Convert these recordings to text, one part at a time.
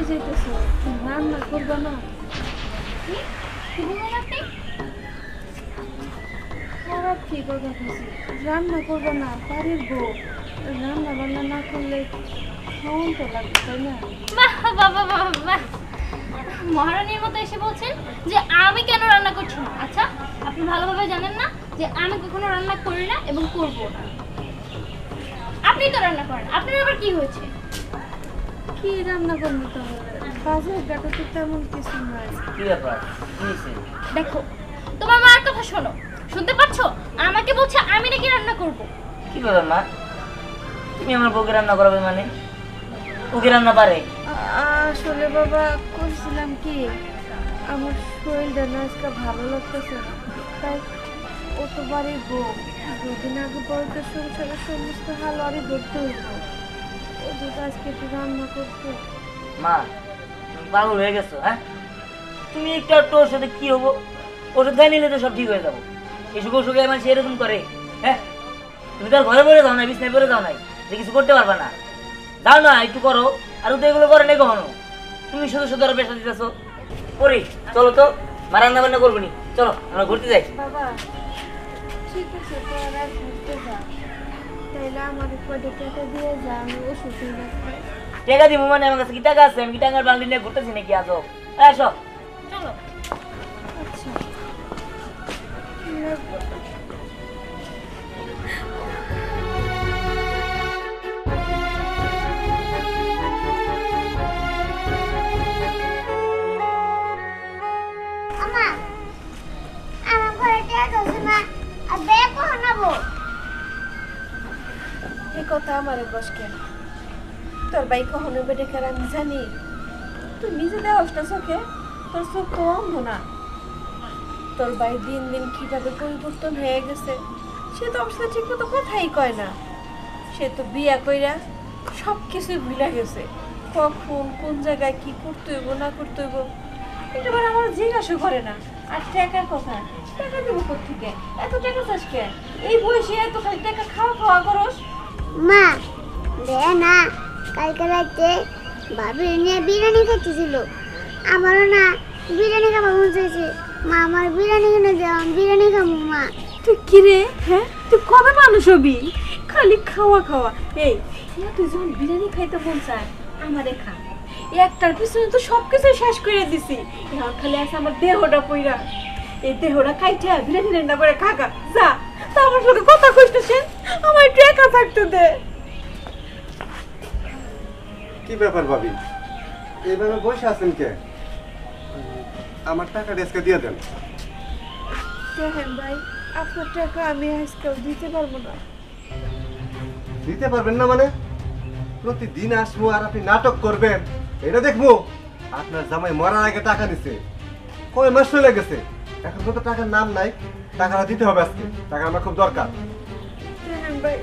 যাইতেছো? রান্না করবা না? কি বললেন আপনি? খারাপ কি কথা বলছি? রান্না করবা না? বাড়ির বউ রান্না বান্না না করলে খাওয়ান তো লাগবে, তাই না? বাহ বাহ বাহ বাহ বাহ। মহারানীর মতো এসে বলছেন যে আমি কেন রান্না করছি না। আচ্ছা, আপনি ভালোভাবে জানেন না যে আমি কখনো রান্না করি না এবং করবো না। আপনি তো রান্না করেন, আপনার আবার কি হয়েছে? কি রান্না করবো তাহলে? বাজার ঘাটে তো তেমন কিছু নাই। কি ব্যাপার? কি হয়েছে? দেখো, তোমার মার কথা শোনো, শুনতে পাচ্ছো? আমাকে বলছে আমি নাকি রান্না করব। কি ব্যাপার মা? তুমি আমার বউকে রান্না করাবে মানে? ওকে রান্না পারে? আসলে বাবা করছিলাম কি, আমার শরীরটা না আজকে ভালো লাগতেছে না, তাই ও তো বাড়ির বউ, দুদিন আগে পরে তো সংসারের সমস্ত হাল আরই ধরতে হইব। ও যদি আজকে একটু রান্না করতো। মা, তুমি পাগল হয়ে গেছো, হ্যাঁ? তুমি একটু একটু ওর সাথে কি হবো? ওষুধ খাই নিলে তো সব ঠিক হয়ে যাবো। এসুখ ওষুখে আমার সেরকম করে, হ্যাঁ? তুমি তো আর ঘরে পড়ে যাও না, বিছনায় পড়ে যাও নাই যে কিছু করতে পারবা না। যাও না, একটু করো। আর ও তো এগুলো করে নাই কখনো। তুমি শুধু শুধু আরো পেশা দিতেছো। ওরে চলো তো, মা রান্না বান্না করবো নি, চলো আমরা ঘুরতে যাই। বাবা ঠিক আছে, তোরা আর ঘুরতে যা, তাইলে আমার কয়টা টাকা দিয়ে যা, আমি ওষুধ কিনে খাই। টাকা দিব মানে? আমার কাছে কি টাকা আছে? আমি কি টাকার বান্ডিল নিয়ে ঘুরতেছি নাকি? আসো আসো। চলো। আচ্ছা লাগবে না। আমা আমার ঘরে টেক আছে না আর ব্যাগ বানাবো এই কথা আমারে বস কেন? তোর ভাই কখনো বেটে খেলা আমি জানি? তুই নিজে দেওয়াস না চোখে? তোর চোখ তো অন্ধ না? তোর ভাই দিন দিন কিভাবে পরিবর্তন হয়ে গেছে, সে তো আমার সাথে ঠিক মতো কথাই কয় না। সে তো বিয়া কইরা সব কিছুই ভুলে গেছে, কখন কোন জায়গায় কি করতে হইব না করতে হইব একবার আমার জিজ্ঞাসা করে না। আর টাকার কথা, টাকা দেবো কোথেকে? এত টাকা চাস কে? এই বয়সে এত খালি টাকা খাওয়া খাওয়া করস? মা দে না কালকে রাতে ভাবি নিয়ে বিরিয়ানি খাইতেছিল, আমারও না বিরিয়ানি খাবো মন চাইছে। মা আমার বিরিয়ানি কিনে দাও, আমি বিরিয়ানি খাবো। মা তুই কি রে? হ্যাঁ, তুই কবে মানুষ হবি? খালি খাওয়া খাওয়া। এই তুই যখন বিরিয়ানি খাইতে মন চায় আমারে খা, একটার পিছনে তো সবকিছু শেষ করে দিছি। এখন খালি আছে আমার দেহটা পইরা, এই দেহটা খাইটা বিরিয়ানি রান্না করে খাগা যা। তা আমার সাথে কথা কইতেছেন, আমার একটু একা থাকতে দে। কি ব্যাপার ভাবি, এইভাবে বসে আছেন কে? আমার টাকা ডেস্কে দিয়ে দেন। দেখেন ভাই, আপনার টাকা আমি আজকাল দিতে পারবো না। দিতে পারবেন না মানে? প্রতিদিন আসবো আর আপনি নাটক করবেন, এটা দেখবো? আপনার জামাই মরার আগে টাকা নিছে, কয় মাস চলে গেছে, এখন তো টাকার নাম নাই। টাকাটা দিতে হবে আজকে, টাকা আমার খুব দরকার। দেখেন ভাই,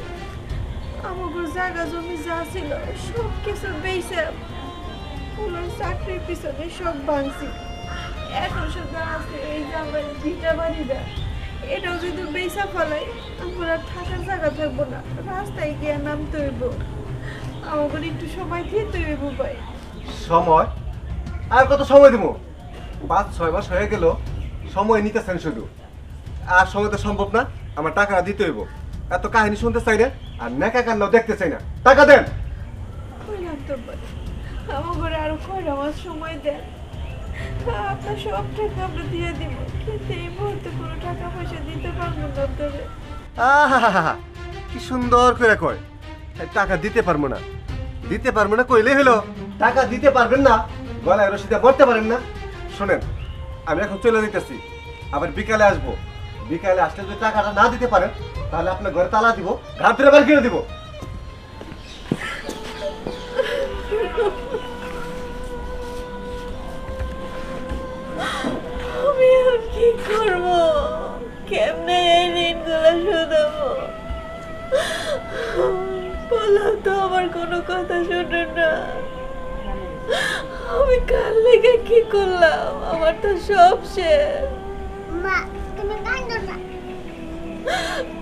আমার জায়গা জমি যা ছিল সব কিছু বেচে পুরো চাকরির পিছনে সব ভাঙছি। এখন শুধু আছে এই যে আমার ভিটা বাড়িটা, এটাও যদি বেচা ফেলাই আমার আর থাকার জায়গা থাকবো না, রাস্তায় গিয়ে নামতে হইব। আমাকে একটু সময় দিতে হইব ভাই। সময়? আর কত সময় দিব? 5-6 মাস হয়ে গেল, সময় নিতেছেন শুধু। আর সময় তো সম্ভব না, আমার টাকাটা দিতে হইব। এত কাহিনী শুনতে চাই না, আর নেকা কান্নাও দেখতে চাই না। টাকা দেন। কইলাম তো ভাই, আমার ঘরে আরো কয়টা মাস সময় দেন, আপনার সব টাকা আমরা দিয়ে দিব, কিন্তু এই মুহূর্তে কোনো টাকা পয়সা দিতে পারবো না আপনাদের। আহা, কি সুন্দর করে কয়, এই টাকা দিতে পারবো না, দিতে পারবো না কইলেই হলো। টাকা দিতে পারবেন না, গলায় রশিদে মরতে পারেন না। শোনেন, আমি এখন চলে যেতেছি, আবার বিকালে আসবো। বিকালে আসলে যদি টাকাটা না দিতে পারেন, তাহলে আপনার ঘরে তালা দিব, ঘাট ধরে বার করে দিব। আমি আর কি করবো? কেমনে এই ঋণগুলো শোধাবো? বললাম তো আমার কোনো কথা শোনে না। আমি কার লেগে কি করলাম? আমার তো সব শেষ। মা তুমি কাঁদো না।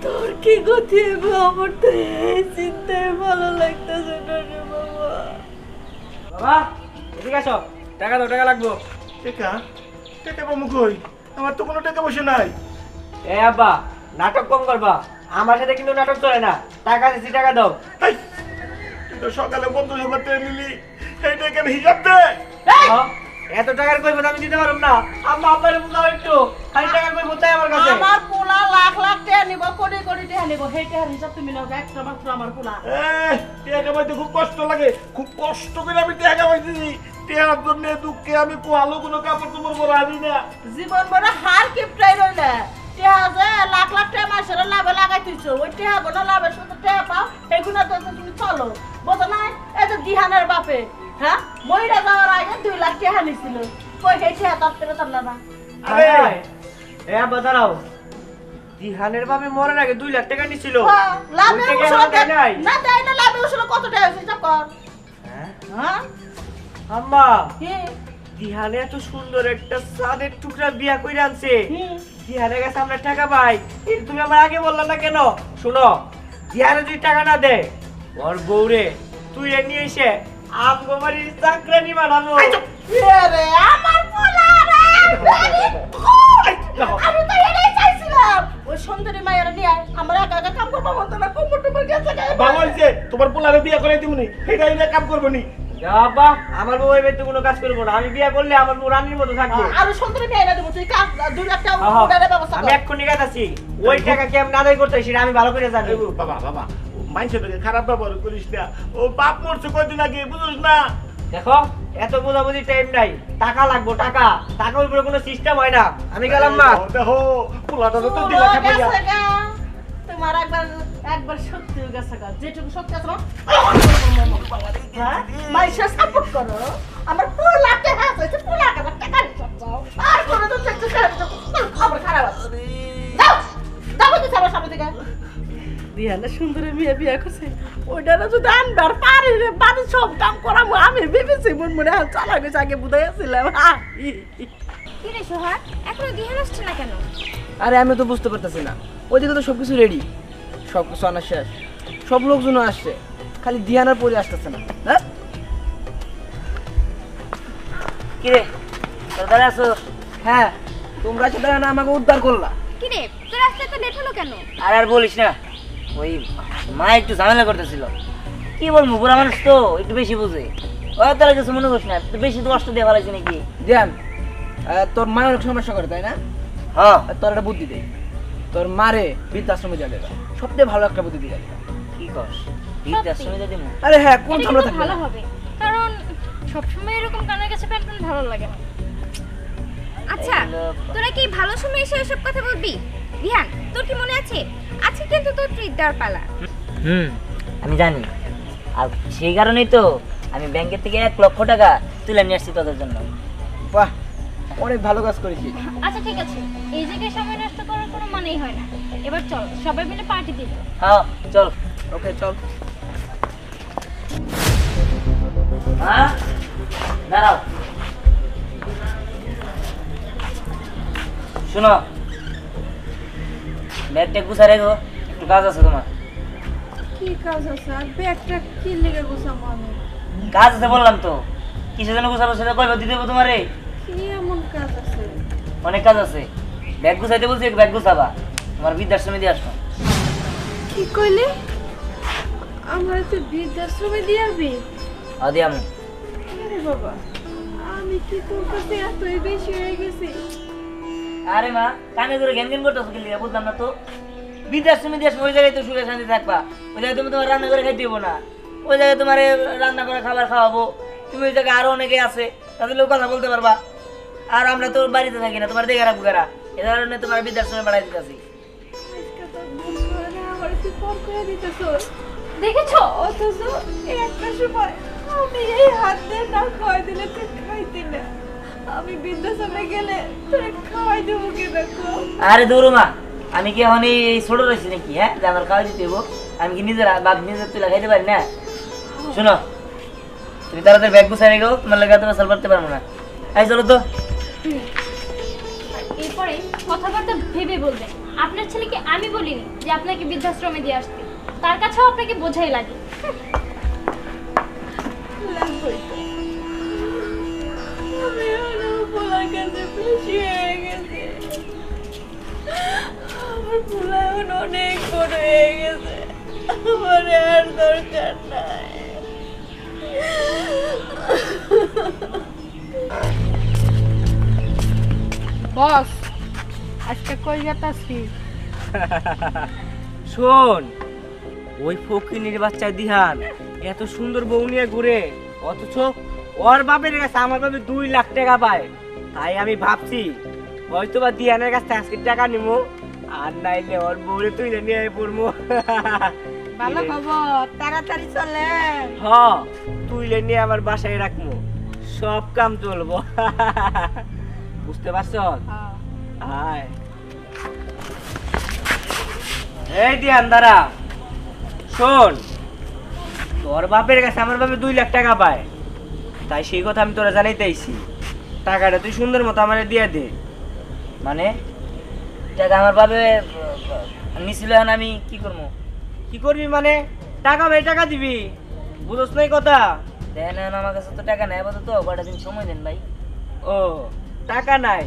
তোর কি গতি হইব? আমার তো এই চিন্তায় ভালো লাগতেছে না রে বাবা। বাবা, এদিকে আসো, টাকা দাও, টাকা লাগবো। টাকা টাকা পাবো কই? আমার তো কোনো টাকা পয়সা নাই। এ আব্বা, নাটক কম করবা, আমার সাথে কিন্তু নাটক চলে না। টাকা দিছি, টাকা দাও। এই, তুই তো সকালে 50,000 টাকা নিলি, এই টাকার হিসাব দে। হ্যাঁ? এত টাকার কইব আমি দিতে পারব না। আম্মা আপনারে বুঝাও একটু, খালি টাকার কইব তাই আমার কাছে। আমার পোলা লাখ লাখ টাকা নিব, কোটি কোটি টাকা নিব, সেই টাকার হিসাব তুমি নাও, একটা মাত্র আমার পোলা। টাকা কামাইতে খুব কষ্ট লাগে, খুব কষ্ট করে আমি টাকা কামাইতেছি। টাকার জন্য দুঃখে আমি ভালো কোনো কাপড় চোপড় পরে আনি না। জীবন বড় হার কিপটাই রইলে টাকা যে লাখ লাখ টাকা মাসের লাভে লাগাইতেছো, ওই টাকা গোটা লাভের সাথে টাকা পাও, এইগুলো তো তুমি চলো, বোঝো না? এই যে দিহানের বাপে, হ্যাঁ, মহিলা যাওয়ার আগে 2 লাখ টাকা নিছিল, কই সেই টাকা তার পেরে তার না। আরে এ আব্বা দাঁড়াও, দিহানের বাপে মরার আগে 2 লাখ টাকা নিছিল। হ্যাঁ, লাভে ওই টাকা উসুল আমার দেয় নাই। না দেয় না, লাভে উসুল কত টাকা হয়েছে হিসাব কর। হ্যাঁ? হ্যাঁ আম্মা, কি? দিহানে এত সুন্দর একটা সাদের টুকরা বিয়া কইরা আনছে। হুম। দিহানের কাছে আমরা টাকা পাই, এই তুমি আমার আগে বললা না কেন? শোনো, দিহানে যদি টাকা না দেয়, ওর বউরে তুই নিয়ে এসে আমগো বাড়ির চাকরানি বানাবো। আরে আমার পোলা রে, very good! আমি তো এটাই চাইছিলাম। ওই সুন্দরী মায়ের নিয়ে আয়, আমরা একা একা কাম করবো বলতো না, কুকুর টুকুর গেছে গায়ে। ভালো হয়েছে, তোমার পোলারে বিয়ে করে দিবনি, এটা এটা কাম করবো নি। বাবা, আমার বউ এবার তো কোনো কাজ করবো না। আমি বিয়ে করলে আমার বউ রানীর মতো থাকবে। আর ওই সুন্দরী মেয়েরা দেবো, তুই কাজ 2 লাখ টাকা আহা, উঠানোর ব্যবস্থা আমি কর। এক্ষুনি গেছি। ওই টাকা কি আমি আদায় করতে সেটা আমি ভালো করে জানি। এই বাবা বাবা, মানুষের লোকে খারাপ ব্যবহার করিস না। ও বাপ মরছে কয়দিন আগে, বুঝিস না? দেখো, এত বোঝাবুঝি টাইম নাই। টাকা লাগবো, টাকা। টাকার উপরে কোনো সিস্টেম হয় না। আমি গেলাম মা। দেখো পোলাটা তো ও, দিলা খাইয়া। গেছে গা। তোমার একবার সত্যি গেছে গা, যেটুকু সত্যি আছে না, হ্যাঁ, মাইশা সাপোর্ট করো। আমার পোলা টাকা আছে, পোলা টাকা হিসাব চাও। আর কোনো তো চেক খবর খারাপ আছে। যাও, যাও বলতে আমার সামনে থেকে। দিয়ানা সুন্দরী মেয়ে বিয়ে করছে, ওইটারা যদি আনবার পারি রে, বাড়ির সব কাম করাবো। আমি ভেবেছি মন মনে হাল চালা গেছে, আগে বুঝে গেছিলাম। কি রে সোহাগ, এখনো দিহান আসছে না কেন? আরে আমি তো বুঝতে পারতেছি না, ওইদিকে তো সবকিছু রেডি, সবকিছু আনা শেষ, সব লোকজন আসছে, খালি দিহানার পরে আসতেছে না। হ্যাঁ কি রে, তোর দাঁড়া আছো? হ্যাঁ, তোমরা সেটা না আমাকে উদ্ধার করলা। কি রে, তোর আসতে তো লেট হলো কেন? আর বলিস না, ওই মা একটু ঝামেলা করতেছিল। কি বলবো, বুড়া মানুষ তো একটু বেশি বুঝে। ওই তারা কিছু মনে করিস না, একটু বেশি তো কষ্ট দিয়ে ফেলাইছে নাকি। দিয়ান, তোর মা অনেক সমস্যা করে তাই না? হ্যাঁ, তোর একটা বুদ্ধি দেয়, তোর মারে বৃদ্ধাশ্রমে যাবে, সবচেয়ে ভালো একটা বুদ্ধি দিয়ে যাবে। কি কস, বৃদ্ধাশ্রমে যদি আরে হ্যাঁ, কোন এটা ঝামেলা কিন্তু থাকবে ভালো না। হবে, কারণ সবসময় এরকম কানের কাছে প্যান্ট প্যান্ট ভালো লাগে না। আচ্ছা, তোরা কি ভালো সময় এসে এসব কথা বলবি? রিহান, তোর কি মনে আছে আজকে কিন্তু তোর ট্রিট দেওয়ার পালা। আমি জানি, আর সেই কারণেই তো আমি ব্যাংকের থেকে 1 লক্ষ টাকা তুলে নিয়ে আসছি তোদের জন্য। বাহ, অনেক ভালো কাজ করেছিস। আচ্ছা ঠিক আছে, এই জায়গায় সময় নষ্ট করার কোনো মানেই হয় না। এবার চল সবাই মিলে পার্টি দিব। হ্যাঁ চল। ওকে চল। হ্যাঁ দাঁড়াও, শোনো, ব্যাগটা গুছা রেখো, একটু কাজ আছে তোমার। কি কাজ আছে? আর ব্যাগটা কি লেগে গোছাবো আমি? কাজ আছে বললাম তো, কিসের জন্য গুছাবো সেটা কইবা, দিয়ে দেবো তোমারে। কি এমন কাজ আছে? অনেক কাজ আছে। ব্যাগ গুছাইতে বলছি, ব্যাগ গুছাবা, তোমার বৃদ্ধাশ্রমে দিয়ে আসো। কি কইলে? আমার তো বৃদ্ধাশ্রমে দিয়ে আসবি? আদি আমি আরে বাবা, আমি কি তোর কাছে এতই বেশি হয়ে গেছি? আরে মা, কানে ধরে ঘ্যান ঘ্যান করতেছো কি লিগা বুঝলাম না তো। বৃদ্ধাশ্রমে দিয়ে আসো, ওই জায়গায় তো সুখে শান্তি থাকবা। ওই জায়গায় তুমি তোমার রান্না করে খাইতে দেবো না, ওই জায়গায় তোমার রান্না করে খাবার খাওয়াবো। তুমি ওই জায়গায় আরো অনেকে আছে, তাদের লোক কথা বলতে পারবা। আর আমরা তো বাড়িতে থাকি না, তোমার দেখে রাখবো কারা, এ কারণে তোমার বৃদ্ধাশ্রমে পাঠাই দিতেছি। আজকে তো ভুল করে না, আমার তুই ফোন করে দিতেছস। দেখেছো? অথচ একটা সময় আমি এই হাত দিয়ে না খাওয়াই দিলে তুই খাইতি না। আমি বৃদ্ধাশ্রমে গেলে তোর খাওয়াই দেবো কিনা গো? আরে দৌড়ো মা, আমি কি এখন এই ছোট রয়েছি নাকি? হ্যাঁ, যে আমার খাওয়া দিতে হবো? আমি কি নিজের বাপ নিজের তুলে খাইতে পারি না? শোনো, তুমি তাড়াতাড়ি ব্যাগ গুছাই রেখো, তোমার লেগে তুমি সাল করতে পারবো না। এই চলো তো। এরপরে কথাবার্তা ভেবে বলবেন। আপনার ছেলেকে আমি বলিনি যে আপনাকে বৃদ্ধাশ্রমে দিয়ে আসতে, তার কাছেও আপনাকে বোঝাই লাগে। লাগবেই তো। আমার কাছে বেশি হয়ে গেছে। আমার পোলা এখন অনেক বড় হয়ে গেছে, আমার আর দরকার নাই। বস আজকে কই গেতাছি? শোন, ওই ফকিনীর বাচ্চা দিহান এত সুন্দর বউ নিয়ে ঘুরে, অথচ ওর বাপের কাছে আমার বাপে 2 লাখ টাকা পায়। তাই আমি ভাবছি হয়তো বা দিহানের কাছে আজকে টাকা নিবো, আর নাইলে ওর বউরে তুইলে নিয়ে পড়বো। ভালো খবর, তাড়াতাড়ি চলে। হ, তুইলে নিয়ে আমার বাসায় রাখবো, সব কাম চলবো। বুঝতে পারছ? আয় এই দিহান দাঁড়া। শোন, তোর বাপের কাছে আমার বাপে 2 লাখ টাকা পায়, তাই সেই কথা আমি তোরা জানাইতেইছি। টাকাটা তুই সুন্দর মতো আমার দিয়ে দে। মানে টাকা আমার বাবে নিছিল, এখন আমি কি করবো? কি করবি মানে? টাকা ভাই টাকা দিবি, বুঝছ নাই কথা? দেন, এখন আমার কাছে তো টাকা নেই আপাতত, কয়টা দিন সময় দেন ভাই। ও, টাকা নাই,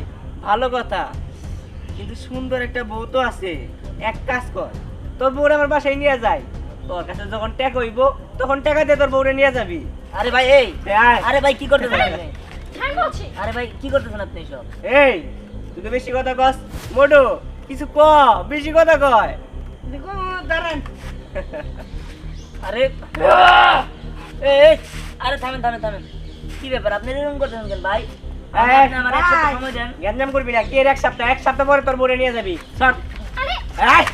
ভালো কথা, কিন্তু সুন্দর একটা বউ তো আছে। এক কাজ কর, তোর বউরে আমার বাসায় নিয়ে যাই, তোর কাছে যখন টাকা হইব তখন টাকা দিয়ে তোর বউরে নিয়ে যাবি। আরে ভাই এই, আয়। আরে ভাই কি করতেছেন আপনি? ছাড় বলছি। আরে ভাই কি করতেছেন আপনি সব? এই, তুই তো বেশি কথা কস। মোটু কিছু ক, বেশি কথা কয়। দেখো দাঁড়ান। আরে এই, আরে থামেন থামেন থামেন, কি ব্যাপার আপনি এরকম করতেছেন কেন ভাই? আপনি আমার এক সপ্তাহ সময় দেন। গ্যাঞ্জাম করবি না, কি এর এক সপ্তাহ পরে তোর বউরে নিয়ে যাবি। সর। আরে এই,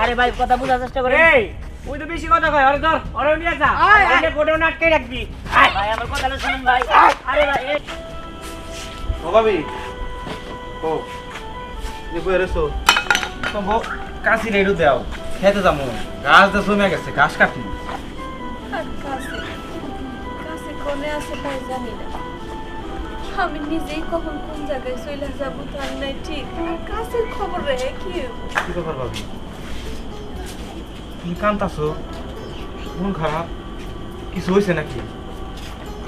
আরে ভাই কথা বোঝার চেষ্টা করেন। এই, তুই তো বেশি কথা কয়, আরে ধর, ওরে নিয়ে যা। এনে কোটেও নাটকে রাখবি। ভাই আমার কথাটা শুনুন ভাই। আরে ভাই এই, ও ভাবি, ও যে কই রেছো তো কাশি রেডু দাও, খেতে যাবো। গাছ তো জমে গেছে, ঘাস কাটি। আর কাছে কাছে কোনে আছে তাই জানি না, আমি নিজেই কখন কোন জায়গায় চলে যাবো তার নাই ঠিক। আর কাছের খবর রে কি? কি ব্যাপার ভাবি, তুমি কান্তাছো? মন খারাপ? কিছু হয়েছে নাকি?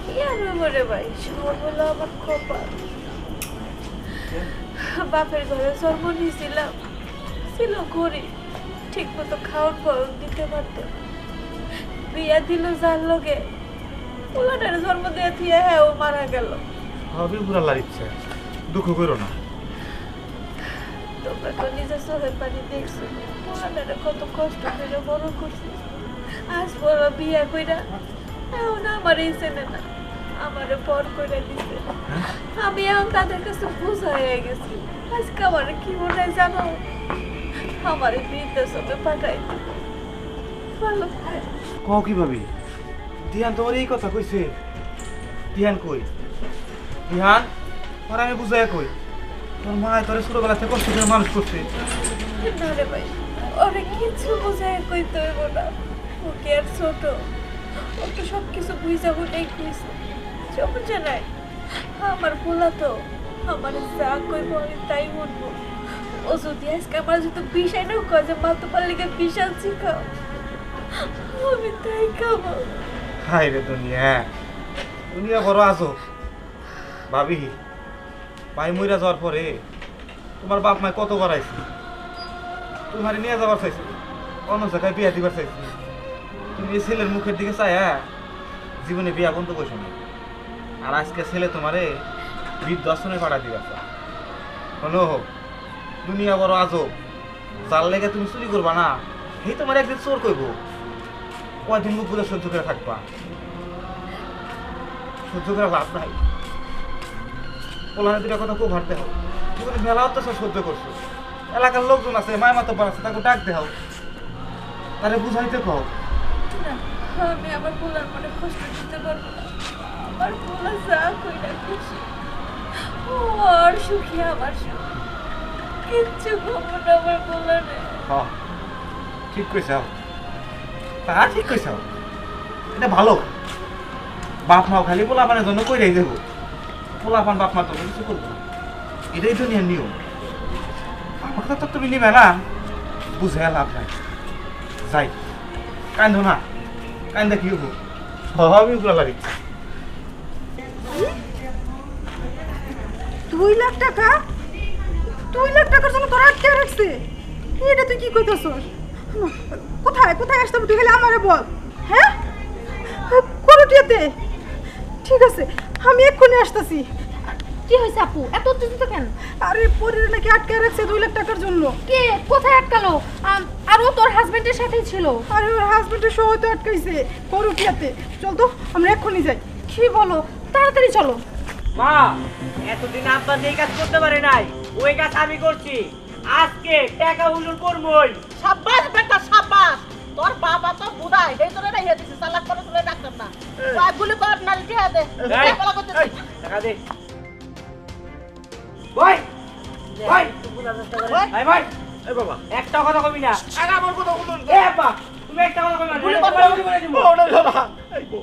কি আর হইব রে ভাই, সব হলো আমার কপাল। বাপের ঘরে জন্ম নিয়েছিলাম, ছিল গরিব, ঠিক মতো খাওয়ার পর দিতে পারতো। বিয়া দিল যার লগে, পোলাটার জন্ম দিয়ে থিয়ে হ্যাঁ ও মারা গেল। ভাবি পুরা লাগছে, দুঃখ করো না। তোমরা তো নিজের চোখের পানি দেখছো, পোলাটারে কত কষ্ট করে বড় করছি। আজ বড় বিয়া কইরা এখন আমার এই চেনে না, আমারে পর করে দিছে। আমি এখন তাদের কাছে বোঝা হয়ে গেছি। আজকে আমার কি মনে হয় জানো, আমার বৃদ্ধাশ্রমে পাঠাই দিল। ভালো করে কও কি ভাবি? দিহান তোমার এই কথা কইছে? দিহান কই? দিহান তোর আমি বুঝাই কই, তোর মা তোর ছোটবেলা থেকে কষ্ট করে মানুষ করছে। না রে ভাই, ওরে কিছু বোঝায় কইতে হইব না, ওকে আর ছোট, ও তো সব কিছু বুঝা বলেই কইছে। সমস্যা নাই, আমার পোলা তো আমার যা কইব আমি তাই বলবো। ও যদি আজকে আমার যদি বিষয় না কয় যে মা তোমার লিগে বিষ আনছি খাও, আমি তাই খাবো। হাই রে দুনিয়া, দুনিয়া বড় আছো। ভাবি ভাই মইরা যাওয়ার পরে তোমার বাপ মায় কত বাড়াইছে, তোমার নিয়ে যাবার চাইছে, অন্য জায়গায় বিয়া দিবার চাইছে। তুমি এই ছেলের মুখের দিকে চাই জীবনে বিয়া বন্ধ করছো না, আর আজকে ছেলে তোমারে বৃদ্ধাশ্রমে পাঠা দিবার চায়। শোনো, দুনিয়া বড় আজব, যার লেগে তুমি চুরি করবা না, সেই তোমার একদিন চোর করবো। কয়দিন মুখ বুঝে সহ্য করে থাকবা? সহ্য করে লাভ নাই। পোলানে দুটা কথা খুব হারতে হোক, জীবনে মেলা অত্যাচার সহ্য করছো। এলাকার লোকজন আছে, মায় মাতো আছে, তাকে ডাক দেও, তারে বুঝাইতে কও। না, আমি আমার পোলার মনে কষ্ট দিতে পারবো না। আমার পোলা যা কইরা খুশি, ও আর সুখী আমার সুখ। কিচ্ছু খবর না আমার পোলারে। হ্যাঁ ঠিক কইছাও, তা ঠিক কইছাও, এটা ভালো। বাপ মাও খালি পোলাপানের জন্য কইরাই দেবো, পোলাপান বাপ মা তো কিছু করবো না, এটাই তো নিয়ে নিয়ম। আমার কথা তো তুমি নিবে না, বুঝে লাভ নাই। যাই কান্দো না, কান্দা কি হবো, সবই পুরা লাগি। 2 লাখ টাকা? 2 লাখ টাকার জন্য তোরা আটকে রাখছে? এটা তুই কি কইতাছস? কোথায় কোথায় আসতে হবে তুই খালি আমারে বল। হ্যাঁ, করটিয়াতে? ঠিক আছে, আমি এক্ষুনি আসতেছি। কি হয়েছে আপু, এত উত্তেজিত কেন? আরে পরিরে নাকি আটকে রাখছে 2 লাখ টাকার জন্য। কে কোথায় আটকালো? আর ও তোর হাজবেন্ডের সাথেই ছিল। আরে ওর হাজবেন্ডের সহ তো আটকাইছে করটিয়াতে। চল তো আমরা এক্ষুনি যাই। কি বলো, তাড়াতাড়ি চলো। মা, এতদিন আব্বা যেই কাজ করতে পারে নাই ওই কাজ আমি করছি। আজকে টাকা হুজুর করবই। সাব্বাস বেটা সাব্বাস, তোর বাবা তো বুড়াই এই জন্য রাইয়া দিছিস, চালাক করে তুলে ডাক্তার না সব গুলি কর না টিয়া দে এই, বলা করতেছিস। টাকা দে। ভাই ভাই ভাই ভাই, এই বাবা একটা কথা কবি না। আরে আমার কথা বলুন। এ আব্বা, তুমি একটা কথা কবি না। গুলি গুলি করবো। করে দিব। ওরে বাবা, এই গো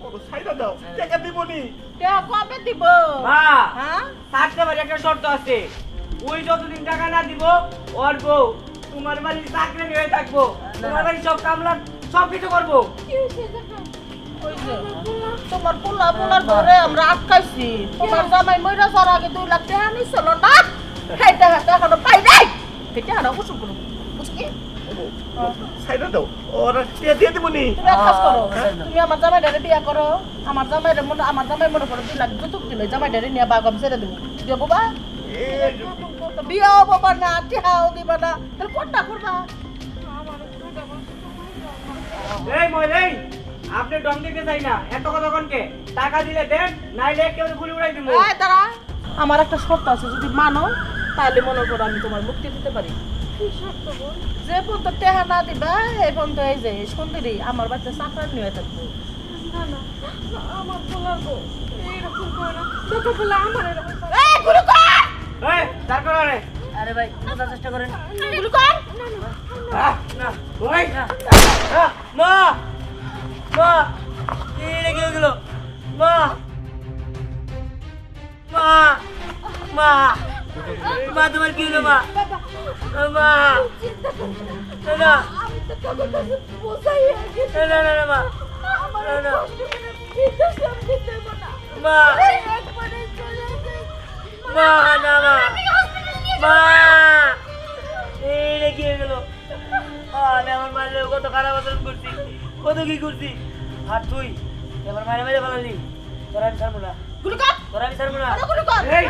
ওরে সাইডা দাও, টাকা দিবনি। টিয়া কবে দিব? মা, হ্যাঁ থাকতে পারে একটা শর্ত আছে। ওই যতদিন টাকা না দিব ওর বউ তোমার বাড়ির চাকরি হয়ে থাকবো, তোমার বাড়ির সব কামলা সব কিছু করবো। ওই যে তোমার পোলা পোলার ঘরে আমরা আটকাইছি, তোমার জামাই মইরা যাওয়ার আগে 2 লাখ টাকা নিছিল না, সেই টাকাটা এখনো পাই নাই। সেই টাকাটা উসুল করো, বুঝকি? সাইডা দাও, ওরে টাকা দিয়ে দিবনি। তুমি এক কাজ করো, তুমি আমার জামাইটারে বিয়া করো, আমার জামাই মনে করো 2 লাখ যৌতুক দিলে জামাইটারে নিয়ে বাগাম ছেড়ে দেবো, দিয়ে বাবা বিয়াও বাবা না, টিহাও দিবা না, তাহলে কোনটা করবা? এই মহিলাই, আপনি ডং দিতে চাই না, এত কথা কোনকে? টাকা দিলে দেন, নাইলে কেউ গুলি উড়াই দিব। এই দাঁড়া, আমার একটা শর্ত আছে, যদি মানো তাহলে মনে করো আমি তোমার মুক্তি দিতে পারি। যে পর্যন্ত টেহা না দিবা এই পর্যন্ত এই যে সুন্দরী আমার বাচ্চা চাকরার নিয়ে থাকবো। আমার বলার গো এরকম করে না, তোকে বলে আমার এরকম করে। এই গুলি কর, এই, তার করে রে। আরে ভাই বোঝার চেষ্টা করেন। গুলি কর। না, ওই মা, মা, এই কি গেল? মা, মা, মা, মা, তোমার কি হলো মা? মা, না না আমি তো তোকে কাছে বোঝাই আগে না না না মা, আমার না না কষ্ট করে বিদেশ আমি দিতে পারবো না। মা, একবারে চলে যাই। মা, না মা, মা, এই কি গেল? আমি আমার মায়ের কত খারাপ আচরণ করছি, কত কি করছি। আর তুই এবার মায়ের মেরে ফেলালি, তোর আমি ছাড়বো না, গুলি কর, তোর আমি ছাড়বো না। গুলি কর। এই,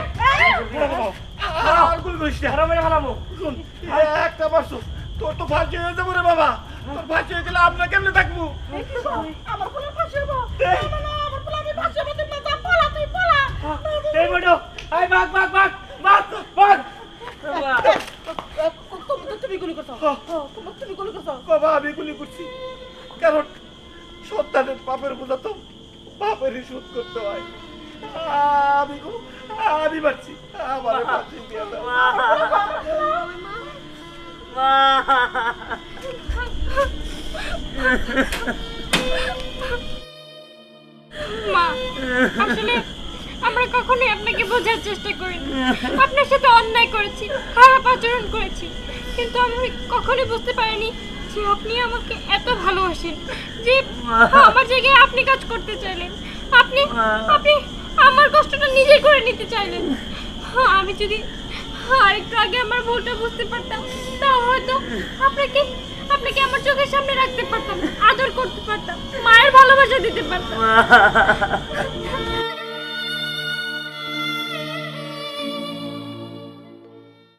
আর গুলি করিস না। তোরা মেরে ফেলাবো। শুন, একটা মারছো, তোর তো ফাঁসি হয়ে যাবো রে বাবা। তোর ফাঁসি হয়ে গেলে আমরা কেমনে থাকবো? আমার পোলা ফাঁসি হবো। না, না, আমার পোলা আমি ফাঁসি হবো, তুমি যা পোলা, তুই পোলা। এই বড়, এই বাঘ বাঘ বাঘ বাঘ বাঘ। তুমি গুলি করছো, তুমি গুলি করছো। বাবা আমি গুলি করছি, কারণ সন্তানের পাপের বোঝা তো বাপেরই শোধ করতে হয়। আমি মারছি, আমার ফাঁসি দিয়ে দাও। মা, আসলে আমরা কখনোই আপনাকে বোঝার চেষ্টা করিনি। আপনার সাথে অন্যায় করেছি, খারাপ আচরণ করেছি, কিন্তু আমি কখনোই বুঝতে পারিনি যে আপনি আমাকে এত ভালোবাসেন, যে আমার জায়গায় আপনি কাজ করতে চাইলেন, আপনি আপনি আমার কষ্টটা নিজে করে নিতে চাইলেন। আমি যদি আরেকটু আগে আমার ভুলটা বুঝতে পারতাম, তাহলে হয়তো আপনাকে আমার চোখের সামনে রাখতে পারতাম, আদর করতে পারতাম, মায়ের ভালোবাসা দিতে পারতাম।